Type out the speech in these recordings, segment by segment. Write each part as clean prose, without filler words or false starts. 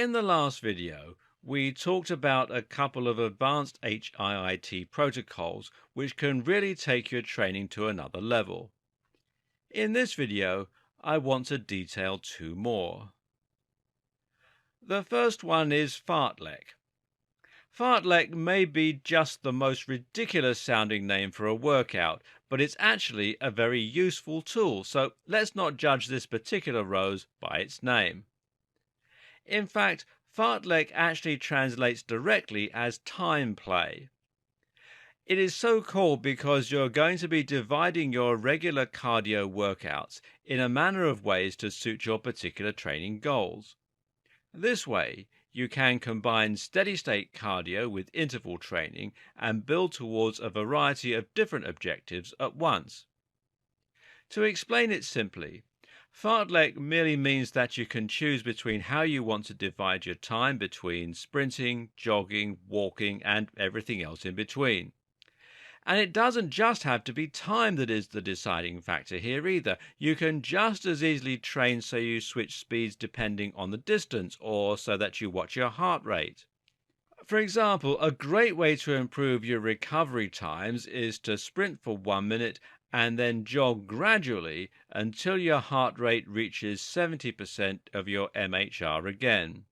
In the last video, we talked about a couple of advanced HIIT protocols which can really take your training to another level. In this video, I want to detail two more. The first one is Fartlek. Fartlek may be just the most ridiculous sounding name for a workout, but it's actually a very useful tool, so let's not judge this particular rose by its name. In fact, Fartlek actually translates directly as time play. It is so called because you're going to be dividing your regular cardio workouts in a manner of ways to suit your particular training goals. This way, you can combine steady-state cardio with interval training and build towards a variety of different objectives at once. To explain it simply, Fartlek merely means that you can choose between how you want to divide your time between sprinting, jogging, walking, and everything else in between. And it doesn't just have to be time that is the deciding factor here either. You can just as easily train so you switch speeds depending on the distance, or so that you watch your heart rate. For example, a great way to improve your recovery times is to sprint for 1 minute and then jog gradually until your heart rate reaches 70% of your MHR again.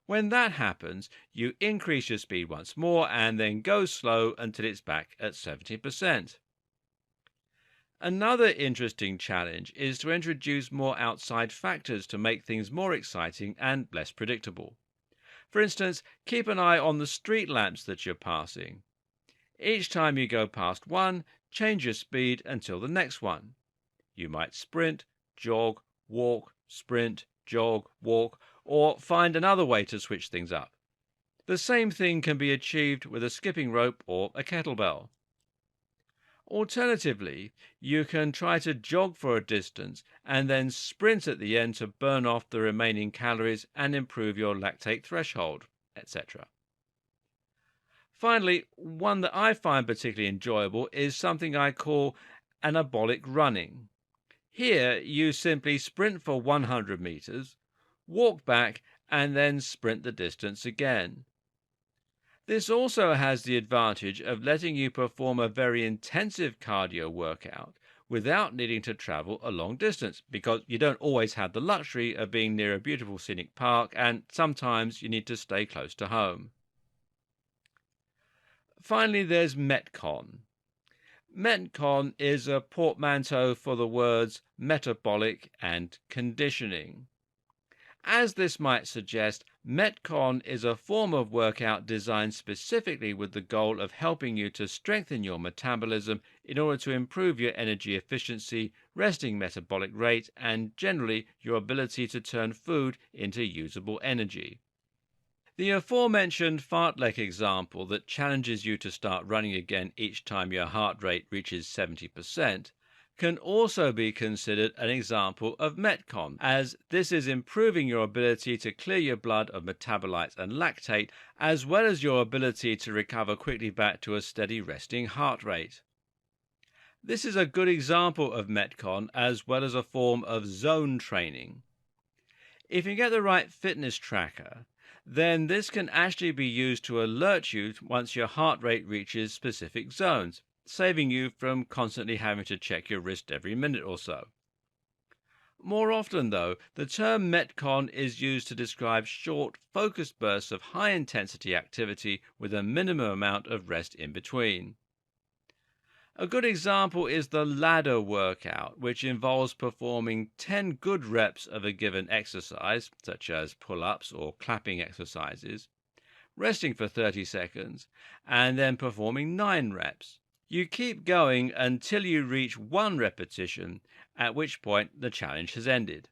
When that happens, you increase your speed once more and then go slow until it's back at 70%. Another interesting challenge is to introduce more outside factors to make things more exciting and less predictable. For instance, keep an eye on the street lamps that you're passing. Each time you go past one, change your speed until the next one. You might sprint, jog, walk, sprint, jog, walk, or find another way to switch things up. The same thing can be achieved with a skipping rope or a kettlebell. Alternatively, you can try to jog for a distance and then sprint at the end to burn off the remaining calories and improve your lactate threshold, etc. Finally, one that I find particularly enjoyable is something I call anabolic running. Here, you simply sprint for 100 meters, walk back, and then sprint the distance again. This also has the advantage of letting you perform a very intensive cardio workout without needing to travel a long distance, because you don't always have the luxury of being near a beautiful scenic park, and sometimes you need to stay close to home. Finally, there's Metcon. Metcon is a portmanteau for the words metabolic and conditioning. As this might suggest, Metcon is a form of workout designed specifically with the goal of helping you to strengthen your metabolism in order to improve your energy efficiency, resting metabolic rate, and generally your ability to turn food into usable energy. The aforementioned Fartlek example that challenges you to start running again each time your heart rate reaches 70% can also be considered an example of Metcon, as this is improving your ability to clear your blood of metabolites and lactate, as well as your ability to recover quickly back to a steady resting heart rate. This is a good example of Metcon as well as a form of zone training. If you get the right fitness tracker, then this can actually be used to alert you once your heart rate reaches specific zones, saving you from constantly having to check your wrist every minute or so. More often, though, the term Metcon is used to describe short, focused bursts of high-intensity activity with a minimum amount of rest in between. A good example is the ladder workout, which involves performing 10 good reps of a given exercise, such as pull-ups or clapping exercises, resting for 30 seconds, and then performing 9 reps. You keep going until you reach 1 repetition, at which point the challenge has ended.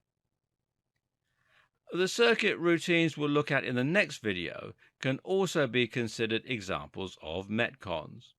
The circuit routines we'll look at in the next video can also be considered examples of Metcons.